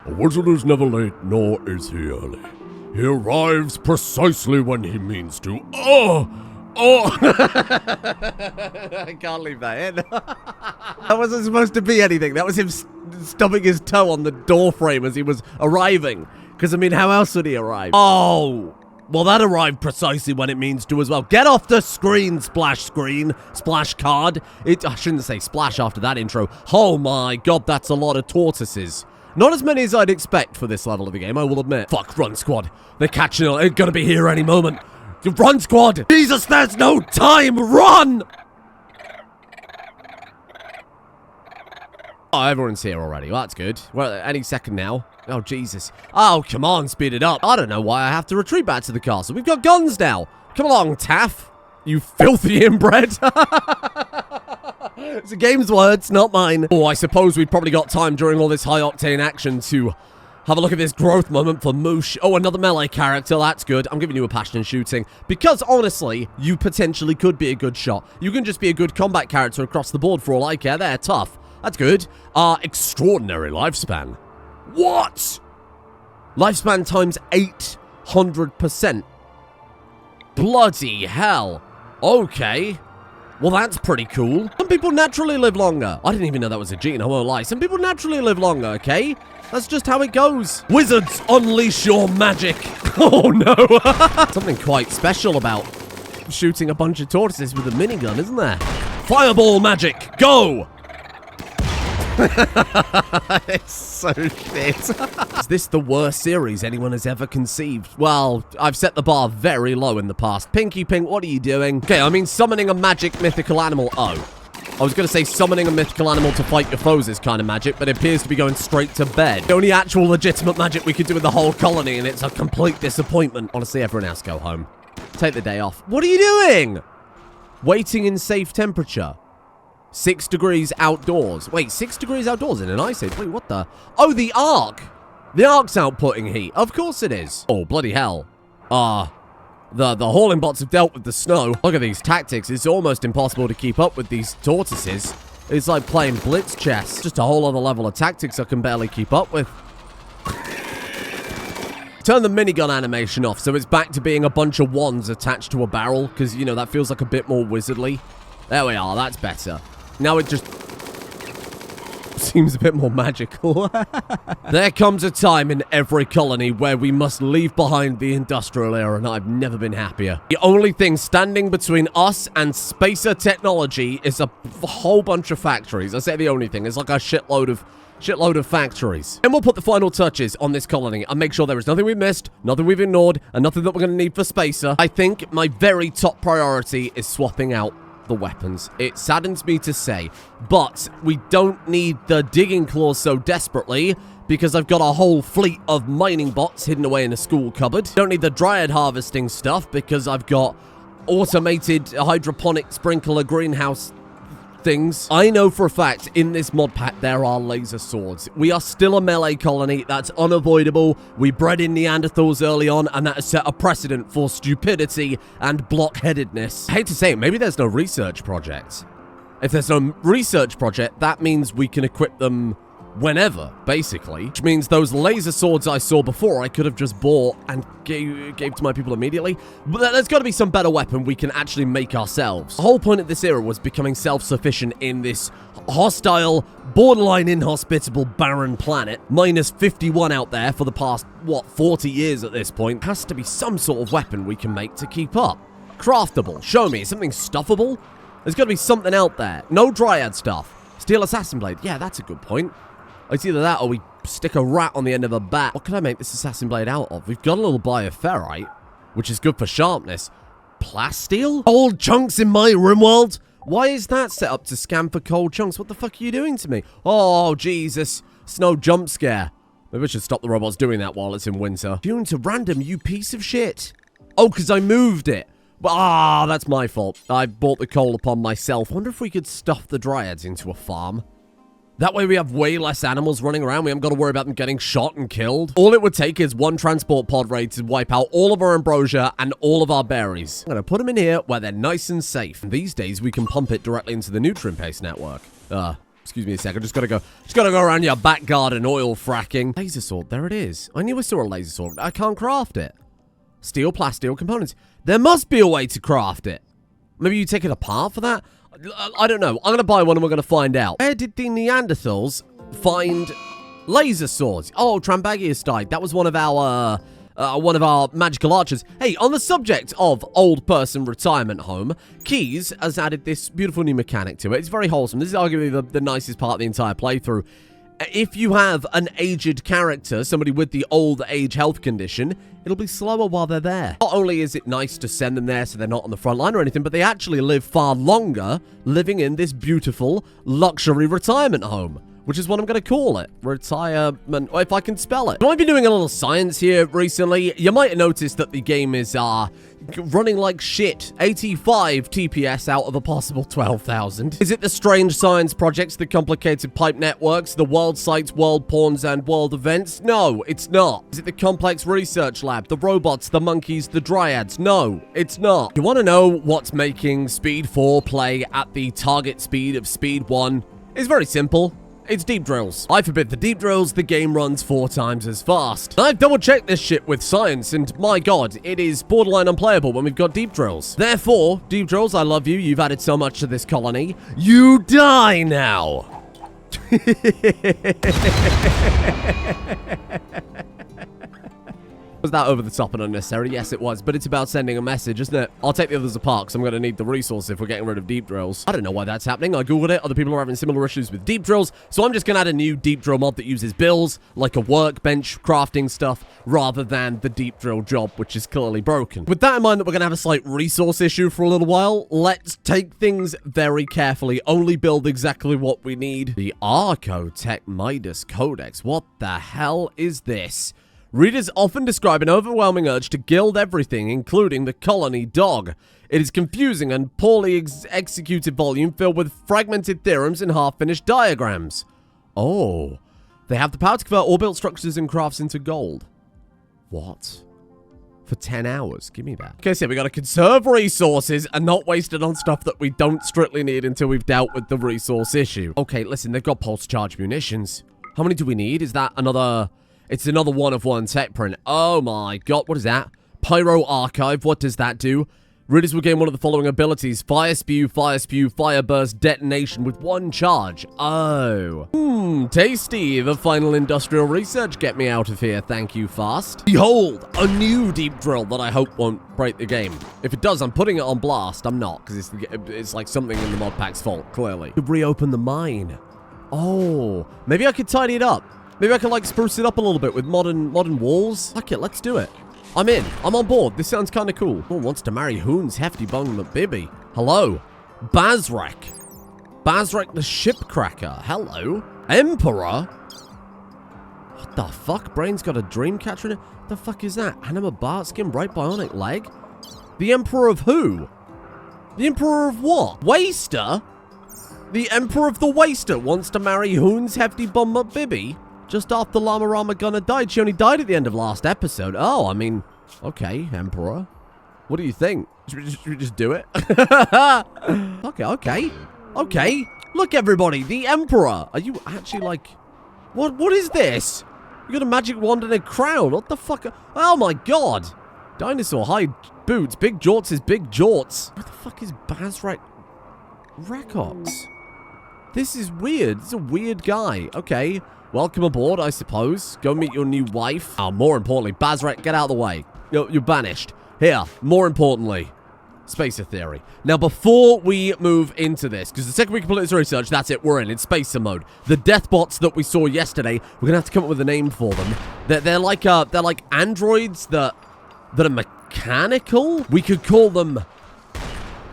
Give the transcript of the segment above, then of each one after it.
A wizard is never late, nor is he early. He arrives precisely when he means to. Oh! I can't leave that in. That wasn't supposed to be anything. That was him stubbing his toe on the door frame as he was arriving. Because, I mean, how else would he arrive? Oh! Well, that arrived precisely when it means to as well. Get off the screen, splash card. I shouldn't say splash after that intro. Oh my god, that's a lot of tortoises. Not as many as I'd expect for this level of the game, I will admit. Fuck, run squad. They're catching it. They're gonna be here any moment. Run squad! Jesus, there's no time! Run! Oh, everyone's here already. Well, that's good. Well, any second now. Oh, Jesus. Oh, come on, speed it up. I don't know why I have to retreat back to the castle. We've got guns now. Come along, Taff. You filthy inbred. It's the game's words, not mine. Oh, I suppose we've probably got time during all this high-octane action to have a look at this growth moment for Moosh. Oh, another melee character. That's good. I'm giving you a passion in shooting. Because, honestly, you potentially could be a good shot. You can just be a good combat character across the board for all I care. They're tough. That's good. Extraordinary lifespan. What? Lifespan times 800%. Bloody hell. Okay. Well, that's pretty cool. Some people naturally live longer. I didn't even know that was a gene, I won't lie. Some people naturally live longer, okay? That's just how it goes. Wizards, unleash your magic. Oh, no. Something quite special about shooting a bunch of tortoises with a minigun, isn't there? Fireball magic, go! It's so shit. Is this the worst series anyone has ever conceived? Well, I've set the bar very low in the past. Pinky Pink, what are you doing? Okay, I mean summoning a magic mythical animal. Oh. I was going to say summoning a mythical animal to fight your foes is kind of magic, but it appears to be going straight to bed. The only actual legitimate magic we could do with the whole colony, and it's a complete disappointment. Honestly, everyone else go home. Take the day off. What are you doing? Waiting in safe temperature. 6 degrees outdoors. Wait, 6 degrees outdoors in an ice age? Wait, what the? Oh, the Ark! The Ark's outputting heat. Of course it is. Oh, bloody hell. The hauling bots have dealt with the snow. Look at these tactics. It's almost impossible to keep up with these tortoises. It's like playing blitz chess. Just a whole other level of tactics I can barely keep up with. Turn the minigun animation off so it's back to being a bunch of wands attached to a barrel. Because, you know, that feels like a bit more wizardly. There we are. That's better. Now it just seems a bit more magical. There comes a time in every colony where we must leave behind the industrial era, and I've never been happier. The only thing standing between us and spacer technology is a whole bunch of factories. I say the only thing. It's like a shitload of factories. And we'll put the final touches on this colony and make sure there is nothing we've missed, nothing we've ignored, and nothing that we're going to need for spacer. I think my very top priority is swapping out the weapons. It saddens me to say, but we don't need the digging claws so desperately because I've got a whole fleet of mining bots hidden away in a school cupboard. Don't need the dryad harvesting stuff because I've got automated hydroponic sprinkler greenhouse things. I know for a fact in this mod pack there are laser swords. We are still a melee colony. That's unavoidable. We bred in Neanderthals early on, and that has set a precedent for stupidity and blockheadedness. I hate to say it, maybe there's no research project. If there's no research project, that means we can equip them whenever, basically. Which means those laser swords I saw before, I could have just bought and gave to my people immediately. But there's got to be some better weapon we can actually make ourselves. The whole point of this era was becoming self-sufficient in this hostile, borderline inhospitable, barren planet. Minus 51 out there for the past, what, 40 years at this point. Has to be some sort of weapon we can make to keep up. Craftable. Show me. Something stuffable? There's got to be something out there. No dryad stuff. Steel assassin blade. Yeah, that's a good point. It's either that or we stick a rat on the end of a bat. What can I make this assassin blade out of? We've got a little bioferrite, which is good for sharpness. Plasteel? Old chunks in my Rimworld? Why is that set up to scan for cold chunks? What the fuck are you doing to me? Oh, Jesus. Snow jump scare. Maybe we should stop the robots doing that while it's in winter. Tune to random, you piece of shit. Oh, because I moved it. That's my fault. I bought the coal upon myself. I wonder if we could stuff the dryads into a farm. That way we have way less animals running around. We haven't got to worry about them getting shot and killed. All it would take is one transport pod raid to wipe out all of our ambrosia and all of our berries. I'm going to put them in here where they're nice and safe. And these days, we can pump it directly into the nutrient paste network. Excuse me a second. Just gotta go around your back garden oil fracking. Laser sword. There it is. I knew I saw a laser sword. I can't craft it. Steel, plasteel components. There must be a way to craft it. Maybe you take it apart for that? I don't know. I'm gonna buy one and we're gonna find out. Where did the Neanderthals find laser swords? Oh, Trambagius died. That was one of our magical archers. Hey, on the subject of old person retirement home, Keyz has added this beautiful new mechanic to it. It's very wholesome. This is arguably the nicest part of the entire playthrough. If you have an aged character, somebody with the old age health condition, it'll be slower while they're there. Not only is it nice to send them there so they're not on the front line or anything, but they actually live far longer living in this beautiful luxury retirement home, which is what I'm going to call it. Retirement, if I can spell it. I've been doing a little science here recently. You might have noticed that the game is running like shit. 85 TPS out of a possible 12,000. Is it the strange science projects, the complicated pipe networks, the world sites, world pawns, and world events? No, it's not. Is it the complex research lab, the robots, the monkeys, the dryads? No, it's not. You want to know what's making Speed 4 play at the target speed of Speed 1? It's very simple. It's deep drills. I forbid the deep drills, the game runs 4 times as fast. I've double-checked this shit with science, and my god, it is borderline unplayable when we've got deep drills. Therefore, deep drills, I love you. You've added so much to this colony. You die now! Was that over the top and unnecessary? Yes, it was, but it's about sending a message, isn't it? I'll take the others apart because I'm going to need the resource if we're getting rid of deep drills. I don't know why that's happening. I googled it. Other people are having similar issues with deep drills, so I'm just going to add a new deep drill mod that uses bills, like a workbench, crafting stuff, rather than the deep drill job, which is clearly broken. With that in mind that we're going to have a slight resource issue for a little while, let's take things very carefully. Only build exactly what we need. The Archoseeds Midas Codex. What the hell is this? Readers often describe an overwhelming urge to gild everything, including the colony dog. It is confusing and poorly executed volume filled with fragmented theorems and half-finished diagrams. Oh, they have the power to convert all-built structures and crafts into gold. What? For 10 hours? Give me that. Okay, so we gotta conserve resources and not waste it on stuff that we don't strictly need until we've dealt with the resource issue. Okay, listen, they've got pulse charge munitions. How many do we need? Is that another... It's another one of one tech print. Oh my god, what is that? Pyro Archive, what does that do? Readers will gain one of the following abilities. Fire Spew, Fire Burst, Detonation with 1 charge. Oh. Tasty. The final industrial research. Get me out of here, thank you, fast. Behold, a new deep drill that I hope won't break the game. If it does, I'm putting it on blast. I'm not, because it's like something in the mod pack's fault, clearly. To reopen the mine. Oh, maybe I could tidy it up. Maybe I can, like, spruce it up a little bit with modern walls. Fuck it, let's do it. I'm in. I'm on board. This sounds kind of cool. Who wants to marry Hoon's hefty bung McBibby? Hello. Bazrek. Bazrek the Shipcracker. Hello. Emperor? What the fuck? Brain's got a dream catcher in it? What the fuck is that? Anima Bartskin, right bionic leg? The Emperor of who? The Emperor of what? Waster? The Emperor of the Waster wants to marry Hoon's hefty bum McBibby? Just after Llama Rama Gunner died. She only died at the end of last episode. Oh, I mean, okay, Emperor. What do you think? Should we just do it? Okay. Look, everybody, the Emperor. Are you actually like... What is this? You got a magic wand and a crown. What the fuck? Oh, my God. Dinosaur hide boots. Big jorts is big jorts. What the fuck is Bazrek Records? This is weird. This is a weird guy. Okay. Welcome aboard, I suppose. Go meet your new wife. Oh, more importantly, Bazrek, get out of the way. You're banished. Here, more importantly, Spacer Theory. Now, before we move into this, because the second we complete this research, that's it, we're in Spacer mode. The death bots that we saw yesterday, we're gonna have to come up with a name for them. They're like androids that are mechanical. We could call them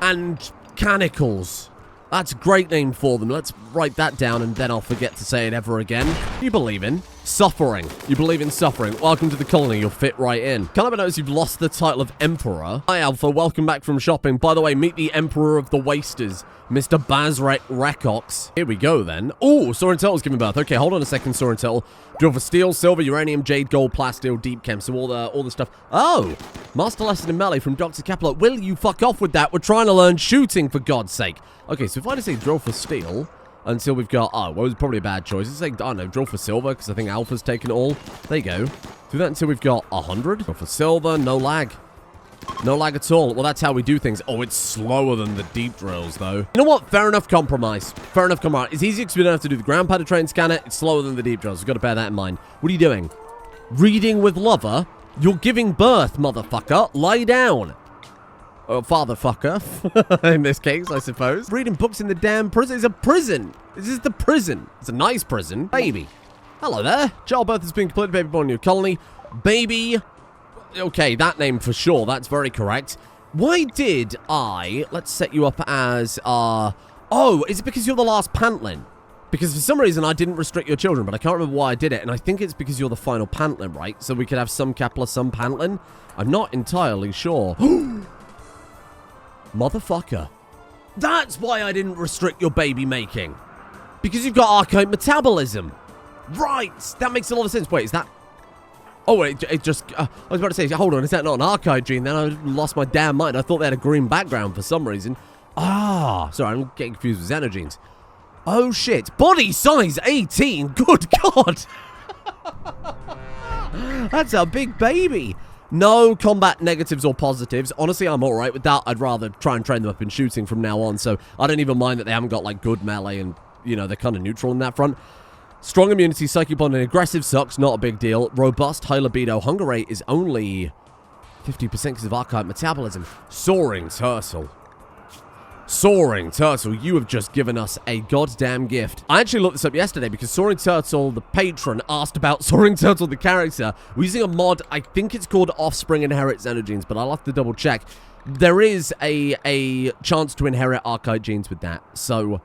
Andcanicals. That's a great name for them. Let's write that down and then I'll forget to say it ever again. You believe in suffering. You believe in suffering. Welcome to the colony. You'll fit right in. Can't I notice you've lost the title of Emperor? Hi, Alpha. Welcome back from shopping. By the way, meet the Emperor of the Wasters, Mr. Bazrek Rekox. Here we go, then. Oh, Soren Turtle's giving birth. Okay, hold on a second, Soren Turtle. Drill for steel, silver, uranium, jade, gold, plasteel, deep chem. So all the stuff. Oh, master lesson in melee from Dr. Capello. Will you fuck off with that? We're trying to learn shooting, for God's sake. Okay, so if I just say drill for steel, until we've got... Oh, well, it was probably a bad choice. It's like, I don't know, drill for silver, because I think Alpha's taken it all. There you go. Do that until we've got 100. Drill for silver, no lag. No lag at all. Well, that's how we do things. Oh, it's slower than the deep drills, though. You know what? Fair enough compromise. Fair enough compromise. It's easier because we don't have to do the ground penetrating scanner. It's slower than the deep drills. We've got to bear that in mind. What are you doing? Reading with lover? You're giving birth, motherfucker. Lie down. Oh, fatherfucker. In this case, I suppose. Reading books in the damn prison. It's a prison. This is the prison. It's a nice prison. Baby. Hello there. Childbirth has been completed. Baby born in your colony. Baby... Okay, that name for sure. That's very correct. Why did I... Let's set you up as... Oh, is it because you're the last pantling? Because for some reason I didn't restrict your children, but I can't remember why I did it. And I think it's because you're the final pantling, right? So we could have some Kepler, some pantling. I'm not entirely sure. Motherfucker. That's why I didn't restrict your baby making. Because you've got archaic metabolism. Right. That makes a lot of sense. Wait, is that... Oh, it just... I was about to say, hold on, is that not an archive gene? Then I lost my damn mind. I thought they had a green background for some reason. Ah, sorry, I'm getting confused with xenogenes. Oh, shit. Body size 18. Good God. That's a big baby. No combat negatives or positives. Honestly, I'm all right with that. I'd rather try and train them up in shooting from now on. So I don't even mind that they haven't got, like, good melee and, you know, they're kind of neutral in that front. Strong immunity, psychic bond, and aggressive sucks. Not a big deal. Robust, high libido. Hunger rate is only 50% because of archaic metabolism. Soaring turtle. Soaring turtle, you have just given us a goddamn gift. I actually looked this up yesterday because Soaring Turtle, the patron, asked about Soaring Turtle, the character. We're using a mod. I think it's called Offspring Inherit Xenogenes, but I'll have to double check. There is a chance to inherit archaic genes with that. So...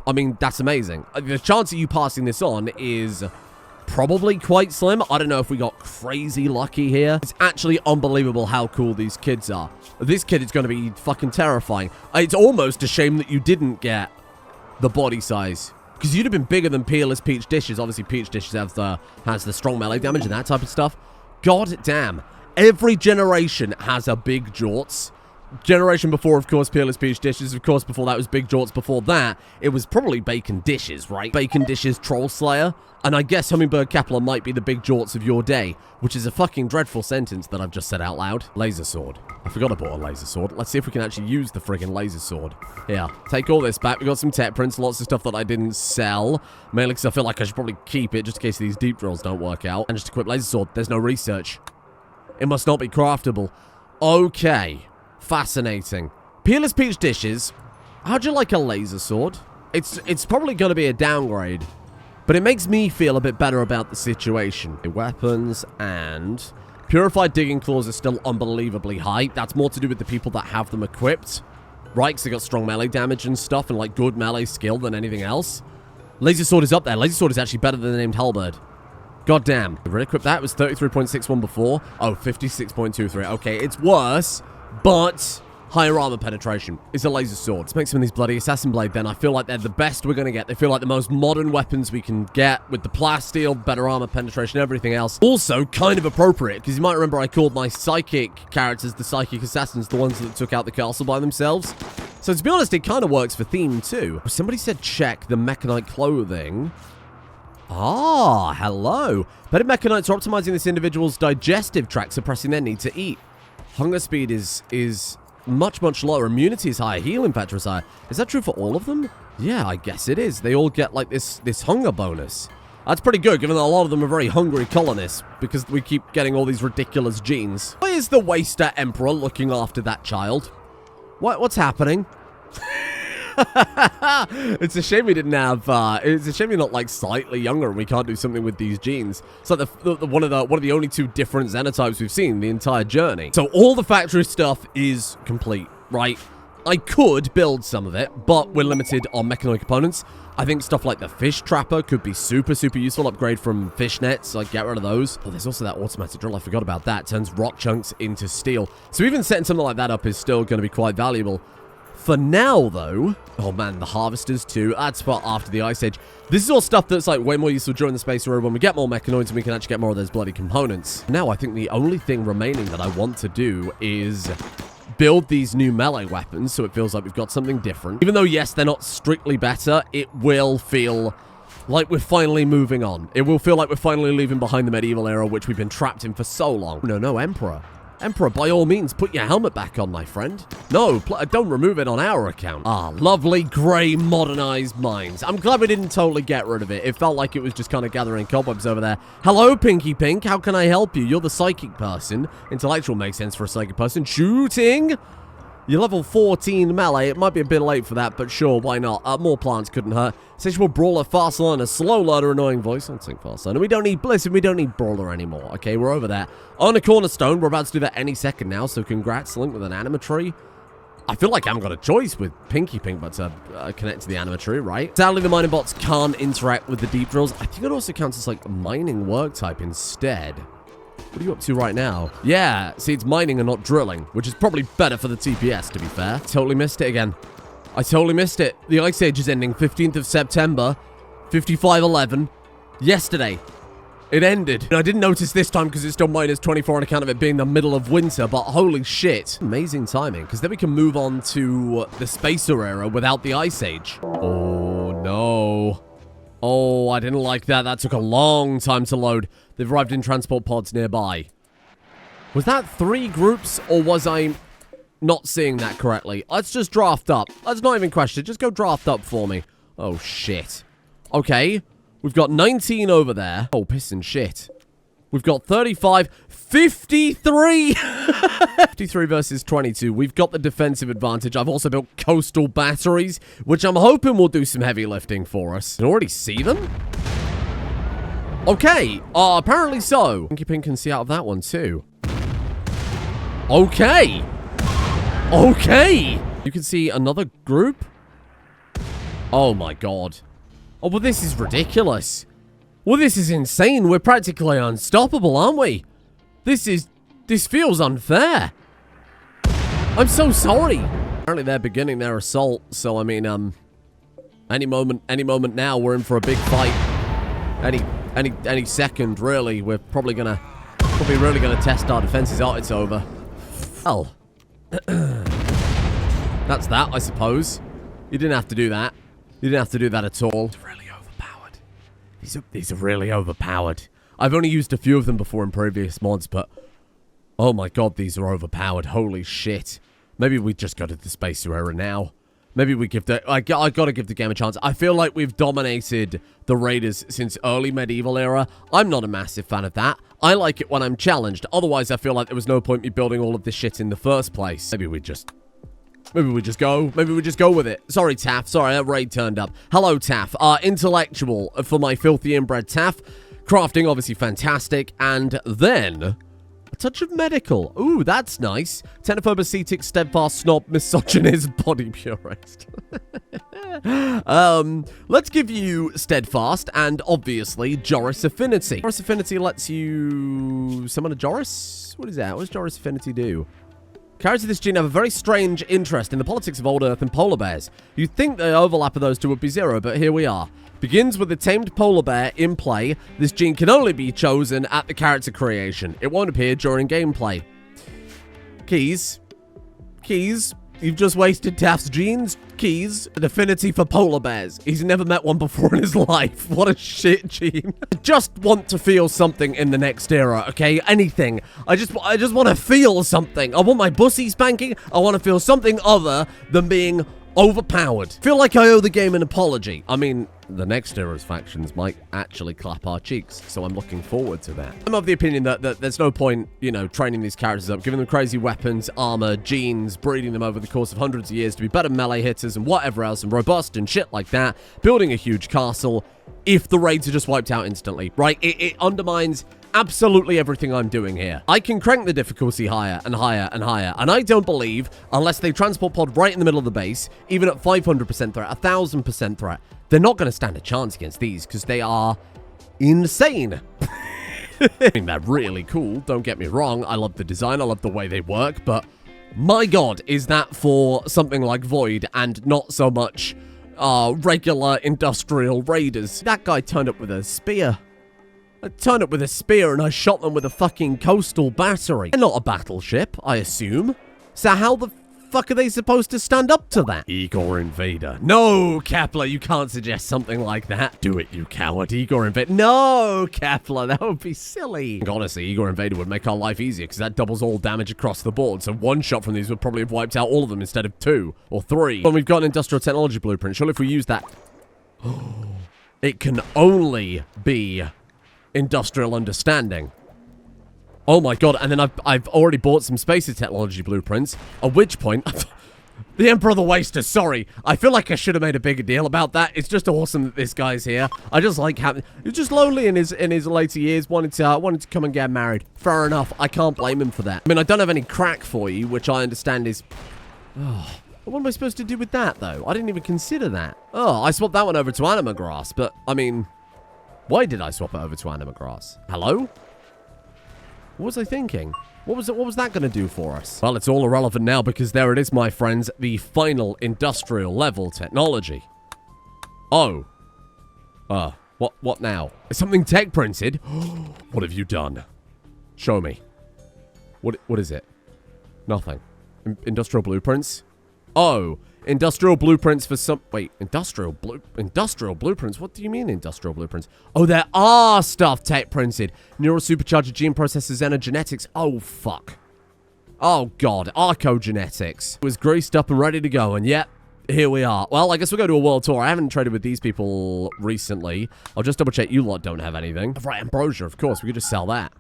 I mean, that's amazing. The chance of you passing this on is probably quite slim. I don't know if we got crazy lucky here. It's actually unbelievable how cool these kids are. This kid is going to be fucking terrifying. It's almost a shame that you didn't get the body size. Because you'd have been bigger than Peerless Peach Dishes. Obviously, Peach Dishes has the strong melee damage and that type of stuff. God damn. Every generation has a big jorts. Generation before, of course, Peerless Peach Dishes. Of course, before that was Big Jorts. Before that, it was probably Bacon Dishes, right? Bacon Dishes, Troll Slayer. And I guess Hummingbird Kepler might be the Big Jorts of your day, which is a fucking dreadful sentence that I've just said out loud. Laser sword. I forgot I bought a laser sword. Let's see if we can actually use the friggin' laser sword. Here, take all this back. We got some tech prints, lots of stuff that I didn't sell. Mainly because I feel like I should probably keep it just in case these deep drills don't work out. And just equip laser sword. There's no research. It must not be craftable. Okay. Fascinating. Peerless Peach Dishes. How'd you like a laser sword? It's probably going to be a downgrade, but it makes me feel a bit better about the situation. Weapons and Purified Digging Claws are still unbelievably high. That's more to do with the people that have them equipped, right? Because they got strong melee damage and stuff and like good melee skill than anything else. Laser sword is up there. Laser sword is actually better than the named halberd. God damn. Re-equip that. It was 33.61 before. Oh, 56.23. Okay, it's worse. But higher armor penetration is a laser sword. Let's make some of these bloody assassin blade then. I feel like they're the best we're going to get. They feel like the most modern weapons we can get with the plasteel, better armor penetration, everything else. Also, kind of appropriate, because you might remember I called my psychic characters the psychic assassins, the ones that took out the castle by themselves. So to be honest, it kind of works for theme too. Somebody said check the mechanite clothing. Ah, hello. Better mechanites are optimizing this individual's digestive tract, suppressing their need to eat. Hunger speed is much, much lower. Immunity is higher. Healing factor is higher. Is that true for all of them? Yeah, I guess it is. They all get, like, this hunger bonus. That's pretty good, given that a lot of them are very hungry colonists, because we keep getting all these ridiculous genes. Why is the Waster Emperor looking after that child? What's happening? It's a shame we didn't have, it's a shame you're not, like, slightly younger and we can't do something with these genes. It's like one of the only two different xenotypes we've seen the entire journey. So all the factory stuff is complete, right? I could build some of it, but we're limited on mechanoid components. I think stuff like the fish trapper could be super, super useful. Upgrade from fish nets, like get rid of those. Oh, there's also that automatic drill. I forgot about that. Turns rock chunks into steel. So even setting something like that up is still going to be quite valuable. For now, though, oh man, the harvesters too. That's for after the Ice Age. This is all stuff that's like way more useful during the Space Era when we get more mechanoids and we can actually get more of those bloody components. Now, I think the only thing remaining that I want to do is build these new melee weapons so it feels like we've got something different. Even though, yes, they're not strictly better, it will feel like we're finally moving on. It will feel like we're finally leaving behind the medieval era, which we've been trapped in for so long. No, Emperor. Emperor, by all means, put your helmet back on, my friend. No, don't remove it on our account. Ah, lovely grey modernized mines. I'm glad we didn't totally get rid of it. It felt like it was just kind of gathering cobwebs over there. Hello, Pinky Pink. How can I help you? You're the psychic person. Intellectual makes sense for a psychic person. Shooting. You're level 14 melee. It might be a bit late for that, but sure, why not? More plants couldn't hurt. Sexual brawler, fast learner, slow learner, annoying voice. I'll take fast learner. We don't need bliss and we don't need brawler anymore. Okay, we're over there. On a cornerstone, we're about to do that any second now, so congrats, Link, with an animatory. I feel like I haven't got a choice with Pinky Pink, but to connect to the animatory, right? Sadly, the mining bots can't interact with the deep drills. I think it also counts as, like, mining work type instead. What are you up to right now? Yeah, see, it's mining and not drilling, which is probably better for the TPS, to be fair. Totally missed it again. I totally missed it. The Ice Age is ending 15th of September, 55:11. Yesterday, it ended. And I didn't notice this time because it's still -24 on account of it being the middle of winter, but holy shit. Amazing timing, because then we can move on to the Spacer era without the Ice Age. Oh, no. Oh, I didn't like that. That took a long time to load. They've arrived in transport pods nearby. Was that 3 groups, or was I not seeing that correctly? Let's just draft up. Let's not even question. Just go draft up for me. Oh, shit. Okay. We've got 19 over there. Oh, piss and shit. We've got 35. 53! 53 versus 22. We've got the defensive advantage. I've also built coastal batteries, which I'm hoping will do some heavy lifting for us. Can already see them? Okay. Apparently so. Pinky Pink can see out of that one, too. Okay. Okay. You can see another group? Oh, my God. Oh, well, this is ridiculous. Well, this is insane. We're practically unstoppable, aren't we? This feels unfair. I'm so sorry. Apparently they're beginning their assault, so I mean, any moment now we're in for a big fight. Any second, really. We're probably really gonna test our defenses. Oh, it's over. Well, that's that, I suppose. You didn't have to do that. You didn't have to do that at all. It's really overpowered. These are really overpowered. I've only used a few of them before in previous mods, but oh my God, these are overpowered. Holy shit. Maybe we just go to the Spacer era now. Maybe we give I gotta give the game a chance. I feel like we've dominated the Raiders since early medieval era. I'm not a massive fan of that. I like it when I'm challenged. Otherwise, I feel like there was no point me building all of this shit in the first place. Maybe we just go with it. Sorry, Taff. Sorry, that raid turned up. Hello, Taff. Intellectual for my filthy inbred Taff. Crafting, obviously fantastic. And then a touch of medical. Ooh, that's nice. Xenophobe, ascetic, steadfast, snob, misogynist, body purist. Let's give you steadfast and obviously Joris affinity. Joris affinity lets you summon a Joris? What is that? What does Joris affinity do? Carriers of this gene have a very strange interest in the politics of old Earth and polar bears. You'd think the overlap of those two would be 0, but here we are. Begins with a tamed polar bear in play. This gene can only be chosen at the character creation. It won't appear during gameplay. Keyz, you've just wasted Taff's genes. Keyz, an affinity for polar bears. He's never met one before in his life. What a shit gene. I just want to feel something in the next era, okay? Anything. I just want to feel something. I want my bussy spanking. I want to feel something other than being overpowered. Feel like I owe the game an apology. I mean, the next era's factions might actually clap our cheeks, so I'm looking forward to that. I'm of the opinion that there's no point, you know, training these characters up, giving them crazy weapons, armor, genes, breeding them over the course of hundreds of years to be better melee hitters and whatever else, and robust and shit like that, building a huge castle, if the raids are just wiped out instantly, right? It undermines absolutely everything I'm doing here. I can crank the difficulty higher and higher and higher, and I don't believe, unless they transport pod right in the middle of the base, even at 500% threat, 1000% threat, they're not going to stand a chance against these, because they are insane. I think they're really cool, don't get me wrong. I love the design, I love the way they work, but my God, is that for something like Void and not so much regular industrial raiders. That guy turned up with a spear. I turned up with a spear and I shot them with a fucking coastal battery. They're not a battleship, I assume. So how the fuck are they supposed to stand up to that? Igor Invader. No, Kepler, you can't suggest something like that. Do it, you coward. Igor Invader. No, Kepler, that would be silly. Honestly, Igor Invader would make our life easier because that doubles all damage across the board. So one shot from these would probably have wiped out all of them instead of 2 or 3. When we've got an industrial technology blueprint, surely if we use that... it can only be industrial understanding. Oh my god, and then I've already bought some spacer technology blueprints, at which point... the Emperor of the Waster, sorry. I feel like I should have made a bigger deal about that. It's just awesome that this guy's here. I just like having... He's just lonely in his later years, wanted to come and get married. Fair enough, I can't blame him for that. I mean, I don't have any crack for you, which I understand is... Oh, what am I supposed to do with that, though? I didn't even consider that. Oh, I swapped that one over to anima grass, but, I mean... Why did I swap it over to anima grass? Hello? What was I thinking? What was that going to do for us? Well, it's all irrelevant now because there it is, my friends. The final industrial level technology. Oh. What now? Is something tech printed? What have you done? Show me. What is it? Nothing. Industrial blueprints? Oh. Industrial blueprints for some... Wait, industrial blueprints? What do you mean industrial blueprints? Oh, there are stuff tech printed. Neural supercharger gene processors, xenogenetics. Oh, fuck. Oh, God. Archogenetics. It was greased up and ready to go, and yet, here we are. Well, I guess we'll go to a world tour. I haven't traded with these people recently. I'll just double check you lot don't have anything. Right, ambrosia, of course. We could just sell that.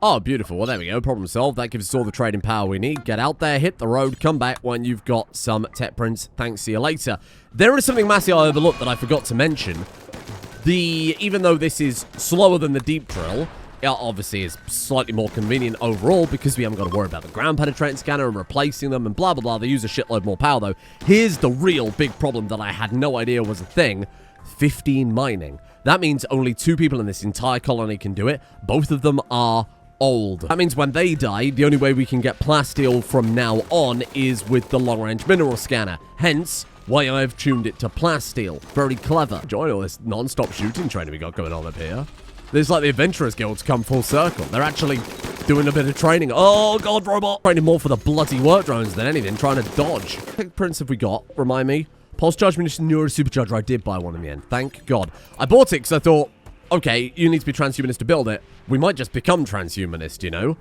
Oh, beautiful. Well, there we go. Problem solved. That gives us all the trading power we need. Get out there, hit the road, come back when you've got some tech prints. Thanks, see you later. There is something massive I overlooked that I forgot to mention. Even though this is slower than the deep drill, it obviously is slightly more convenient overall because we haven't got to worry about the ground penetrating scanner and replacing them and blah, blah, blah. They use a shitload more power, though. Here's the real big problem that I had no idea was a thing. 15 mining. That means only 2 people in this entire colony can do it. Both of them are... old. That means when they die, the only way we can get plasteel from now on is with the long-range mineral scanner. Hence, why I've tuned it to plasteel. Very clever. Join all this non-stop shooting training we got going on up here. This is like the Adventurers Guild's come full circle. They're actually doing a bit of training. Oh, God, robot. Training more for the bloody work drones than anything, trying to dodge. What prints have we got? Remind me. Pulse charge munition, neuro supercharger. I did buy one in the end. Thank God. I bought it because I thought, okay, you need to be transhumanist to build it. We might just become transhumanist, you know?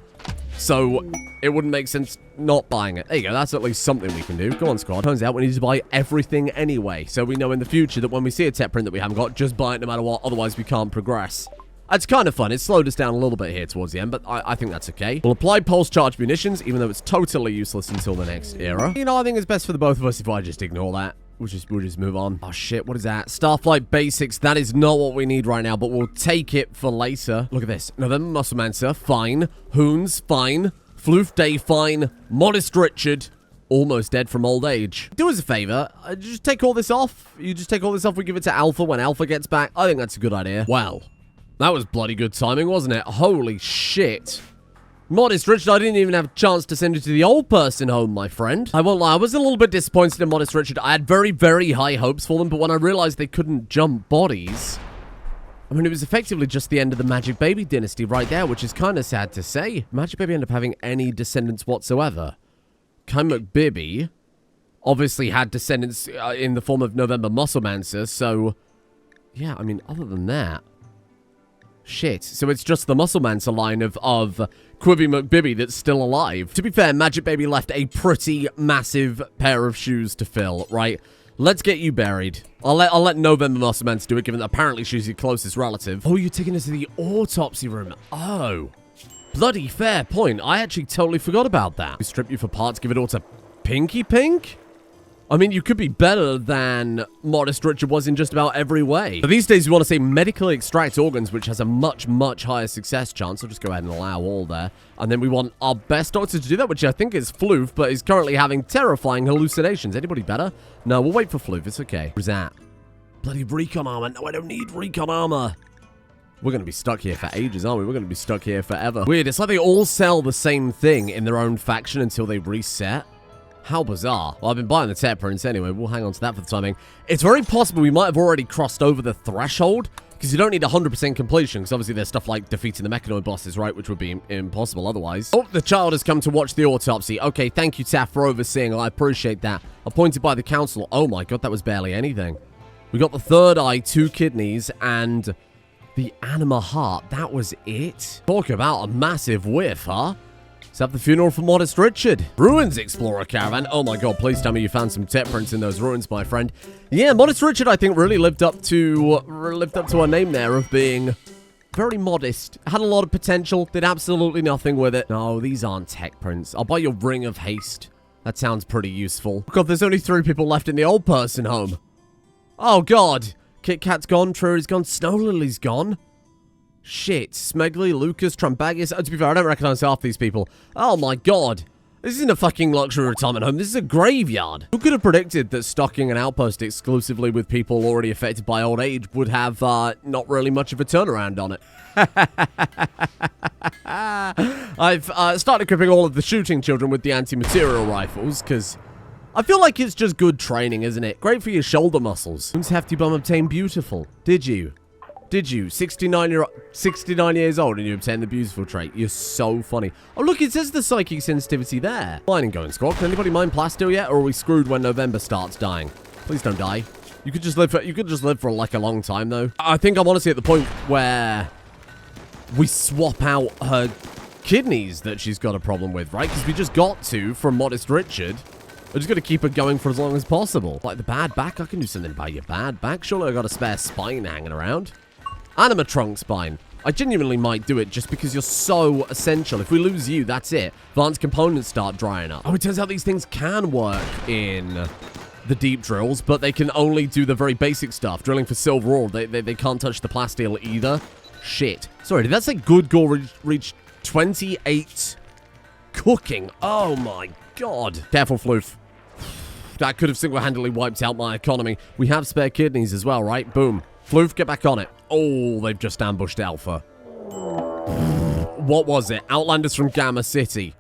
So, it wouldn't make sense not buying it. There you go, that's at least something we can do. Go on, squad. Turns out we need to buy everything anyway. So we know in the future that when we see a tech print that we haven't got, just buy it no matter what, otherwise we can't progress. It's kind of fun. It slowed us down a little bit here towards the end, but I think that's okay. We'll apply pulse charge munitions, even though it's totally useless until the next era. You know, I think it's best for the both of us if I just ignore that. We'll just move on. Oh, shit. What is that? Starflight Basics. That is not what we need right now, but we'll take it for later. Look at this. November Musclemancer. Fine. Hoons. Fine. Floof Day. Fine. Modest Richard. Almost dead from old age. Do us a favor. Just take all this off. You just take all this off. We give it to Alpha when Alpha gets back. I think that's a good idea. Well, that was bloody good timing, wasn't it? Holy shit. Modest Richard, I didn't even have a chance to send you to the old person home, my friend. I won't lie, I was a little bit disappointed in Modest Richard. I had very, very high hopes for them, but when I realized they couldn't jump bodies... I mean, it was effectively just the end of the Magic Baby dynasty right there, which is kind of sad to say. Magic Baby ended up having any descendants whatsoever. Kai McBibby obviously had descendants in the form of November Musclemancer, so... Yeah, I mean, other than that... Shit. So it's just the Musclemancer line of Quibby McBibby that's still alive. To be fair, Magic Baby left a pretty massive pair of shoes to fill, right? Let's get you buried. I'll let November Musclemancer do it, given that apparently she's your closest relative. Oh, you're taking us to the autopsy room. Oh. Bloody fair point. I actually totally forgot about that. We strip you for parts, give it all to Pinky Pink? I mean, you could be better than Modest Richard was in just about every way. But these days, you want to say medically extract organs, which has a much, much higher success chance. I'll just go ahead and allow all there. And then we want our best doctor to do that, which I think is Floof, but is currently having terrifying hallucinations. Anybody better? No, we'll wait for Floof. It's okay. Who's that? Bloody recon armor. No, I don't need recon armor. We're going to be stuck here for ages, aren't we? We're going to be stuck here forever. Weird. It's like they all sell the same thing in their own faction until they reset. How bizarre. Well, I've been buying the tech prints anyway. We'll hang on to that for the timing. It's very possible we might have already crossed over the threshold Because you don't need 100% completion, because obviously there's stuff like defeating the mechanoid bosses, right? Which would be impossible otherwise. Oh, the child has come to watch the autopsy. Okay, thank you, Taff, for overseeing. I appreciate that. Appointed by the council. Oh my god, that was barely anything. We got the third eye, 2 kidneys, and the anima heart. That was it? Talk about a massive whiff, huh? Let's have the funeral for Modest Richard. Ruins Explorer Caravan. Oh my god, please tell me you found some tip prints in those ruins, my friend. Yeah, Modest Richard, I think, really lived up to our name there of being very modest. Had a lot of potential, did absolutely nothing with it. No, these aren't tech prints. I'll buy your Ring of Haste. That sounds pretty useful. God, there's only 3 people left in the old person home. Oh god. Kit Kat's gone, Trury's gone, Snow Lily's gone. Shit, Smegley, Lucas, Trambagus. To be fair, I don't recognize half these people. Oh my god. This isn't a fucking luxury retirement home. This is a graveyard. Who could have predicted that stocking an outpost exclusively with people already affected by old age would have not really much of a turnaround on it? I've started equipping all of the shooting children with the anti-material rifles, because I feel like it's just good training, isn't it? Great for your shoulder muscles. When's Hefty Bum obtain beautiful? Did you? Did you? 69 years old and you obtain the beautiful trait. You're so funny. Oh, look, it says the psychic sensitivity there. Fine and going, Squawk. Can anybody mine Plasto yet, or are we screwed when November starts dying? Please don't die. You could just live for like a long time, though. I think I'm honestly at the point where we swap out her kidneys that she's got a problem with, right? Because we just got 2 from Modest Richard. We're just going to keep it going for as long as possible. Like the bad back, I can do something about your bad back. Surely I got a spare spine hanging around. Animatrunk spine. I genuinely might do it just because you're so essential. If we lose you, that's it. Advanced components start drying up. Oh, it turns out these things can work in the deep drills, but they can only do the very basic stuff. Drilling for silver ore. They can't touch the plasteel either. Shit. Sorry, did that say good gore reach 28 cooking? Oh my god. Careful, Floof. That could have single-handedly wiped out my economy. We have spare kidneys as well, right? Boom. Floof, get back on it. Oh, they've just ambushed Alpha. What was it? Outlanders from Gamma City.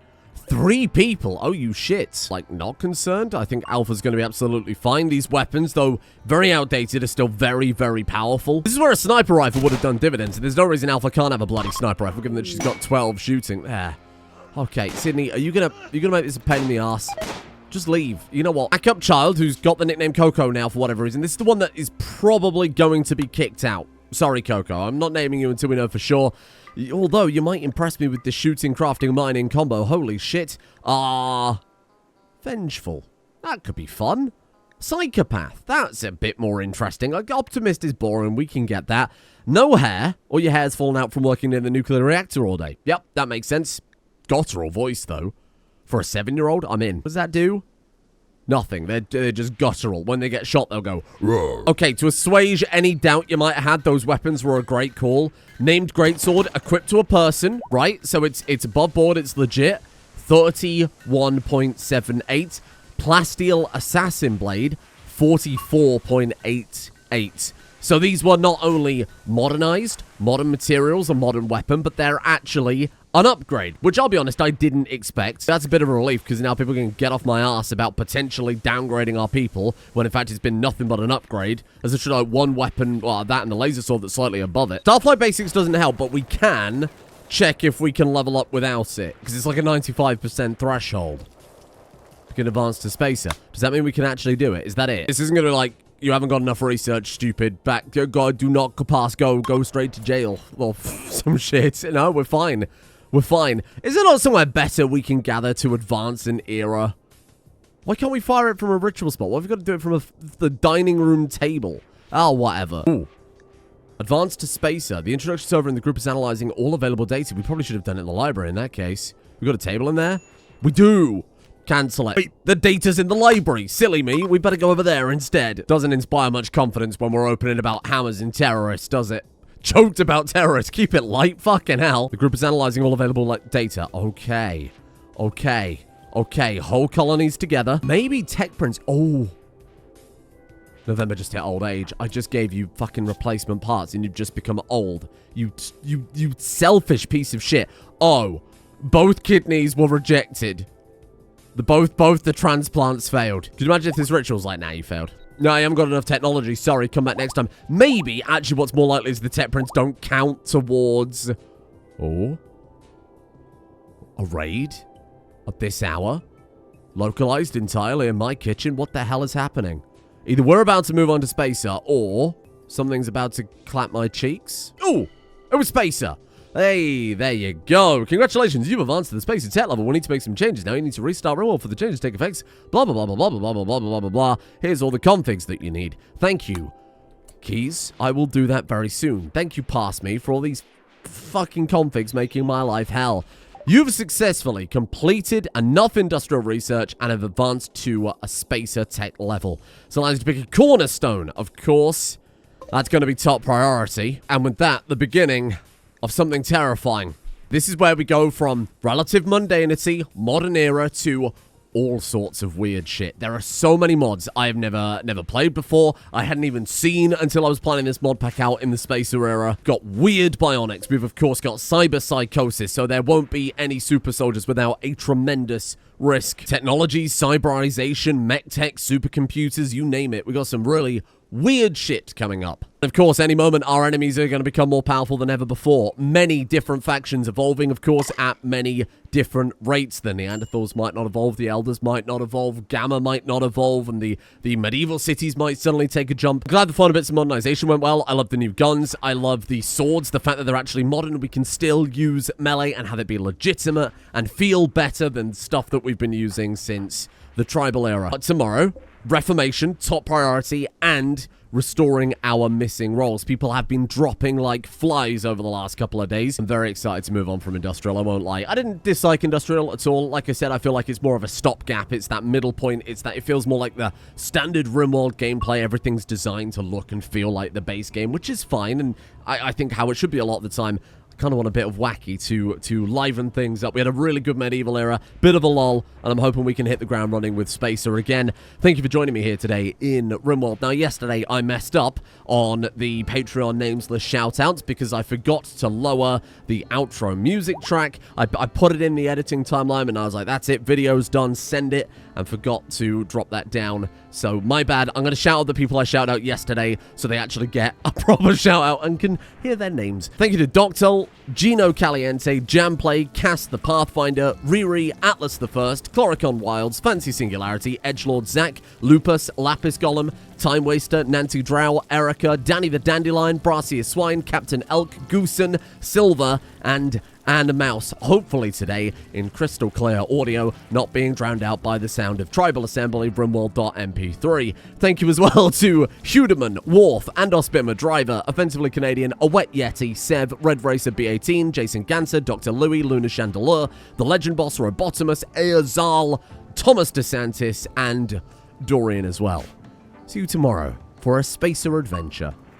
3 people. Oh, you shit. Like, not concerned? I think Alpha's going to be absolutely fine. These weapons, though very outdated, are still very, very powerful. This is where a sniper rifle would have done dividends. There's no reason Alpha can't have a bloody sniper rifle, given that she's got 12 shooting. There. Okay, Sydney, are you gonna make this a pain in the ass? Just leave. You know what? Backup child, who's got the nickname Coco now for whatever reason. This is the one that is probably going to be kicked out. Sorry, Coco. I'm not naming you until we know for sure. Although, you might impress me with the shooting, crafting, mining combo. Holy shit. Vengeful. That could be fun. Psychopath. That's a bit more interesting. Like, Optimist is boring. We can get that. No hair. Or your hair's fallen out from working in the nuclear reactor all day. Yep, that makes sense. Guttural voice, though. For a 7-year-old, I'm in. What does that do? Nothing. They're just guttural. When they get shot, they'll go, roar. Okay, to assuage any doubt you might have had, those weapons were a great call. Named Greatsword, equipped to a person, right? So it's above board, it's legit. 31.78. Plasteel Assassin Blade, 44.88. So these were not only modernized, modern materials, a modern weapon, but they're actually an upgrade, which I'll be honest, I didn't expect. That's a bit of a relief, because now people can get off my ass about potentially downgrading our people, when in fact it's been nothing but an upgrade. As it should like one weapon, well, that and the laser sword that's slightly above it. Starflight Basics doesn't help, but we can check if we can level up without it, because it's like a 95% threshold. We can advance to Spacer. Does that mean we can actually do it? Is that it? This isn't going to like, you haven't got enough research, stupid. Back, God, do not pass, go straight to jail. Or some shit. No, we're fine. We're fine. Is there not somewhere better we can gather to advance an era? Why can't we fire it from a ritual spot? Why have we got to do it from the dining room table? Oh, whatever. Ooh. Advance to Spacer. The introduction server in the group is analyzing all available data. We probably should have done it in the library in that case. We got a table in there? We do. Cancel it. Wait, the data's in the library. Silly me. We better go over there instead. Doesn't inspire much confidence when we're opening about hammers and terrorists, does it? Choked about terrorists. Keep it light. Fucking hell. The group is analyzing all available data. Okay. Okay. Okay. Whole colonies together. Maybe tech prints. Oh. November just hit old age. I just gave you fucking replacement parts and you've just become old. You selfish piece of shit. Oh. Both kidneys were rejected. Both the transplants failed. Could you imagine if this ritual's like, nah, you failed. No, I haven't got enough technology. Sorry, come back next time. Maybe, actually, what's more likely is the tech prints don't count towards... Oh? A raid? At this hour? Localized entirely in my kitchen? What the hell is happening? Either we're about to move on to Spacer, or something's about to clap my cheeks. Ooh! It was Spacer! Hey, there you go. Congratulations, you've advanced to the Spacer tech level. We need to make some changes now. You need to restart Rimworld for the changes to take effects. Blah, blah, blah, blah, blah, blah, blah, blah, blah, blah, blah. Here's all the configs that you need. Thank you, Keyz. I will do that very soon. Thank you, Pass Me, for all these fucking configs making my life hell. You've successfully completed enough industrial research and have advanced to a Spacer tech level. So allows you to pick a cornerstone, of course. That's going to be top priority. And with that, the beginning of something terrifying. This is where we go from relative mundanity, modern era, to all sorts of weird shit. There are so many mods I have never played before. I hadn't even seen until I was planning this mod pack out in the Spacer era. Got weird bionics. We've of course got cyber psychosis, so there won't be any super soldiers without a tremendous risk. Technology, cyberization, mech tech, supercomputers, you name it. We got some really weird shit coming up. Of course, any moment our enemies are going to become more powerful than ever before. Many different factions evolving, of course, at many different rates. The Neanderthals might not evolve, the Elders might not evolve, Gamma might not evolve, and the medieval cities might suddenly take a jump. Glad the final bits of modernization went well. I love the new guns. I love the swords. The fact that they're actually modern, we can still use melee and have it be legitimate and feel better than stuff that we've been using since the tribal era. But tomorrow, Reformation, top priority, and restoring our missing roles. People have been dropping like flies over the last couple of days. I'm very excited to move on from Industrial, I won't lie. I didn't dislike Industrial at all. Like I said, I feel like it's more of a stopgap. It's that middle point. It's that it feels more like the standard Rimworld gameplay. Everything's designed to look and feel like the base game, which is fine, and I think how it should be a lot of the time. Kind of want a bit of wacky to liven things up. We had a really good medieval era, bit of a lull, and I'm hoping we can hit the ground running with Spacer again. Thank you for joining me here today in Rimworld. Now, yesterday I messed up on the Patreon names list shoutouts because I forgot to lower the outro music track. I put it in the editing timeline and I was like, that's it, video's done, send it, and forgot to drop that down. So, my bad. I'm going to shout out the people I shouted out yesterday so they actually get a proper shout out and can hear their names. Thank you to Doctel, Gino Caliente, Jamplay, Cass the Pathfinder, Riri, Atlas the First, Chloricon Wilds, Fancy Singularity, Edgelord Zach, Lupus, Lapis Golem, Time Waster, Nancy Drow, Erica, Danny the Dandelion, Brassier Swine, Captain Elk, Goosen, Silver, and Mouse, hopefully today in crystal clear audio, not being drowned out by the sound of Tribal Assembly, Rimworld.mp3. Thank you as well to Huderman, Worf, Andos Bimmer, Driver, Offensively Canadian, A Wet Yeti, Sev, Red Racer B18, Jason Ganser, Dr. Louis, Luna Chandelure, The Legend Boss, Robotimus, Eazal, Thomas DeSantis, and Dorian as well. See you tomorrow for a Spacer adventure.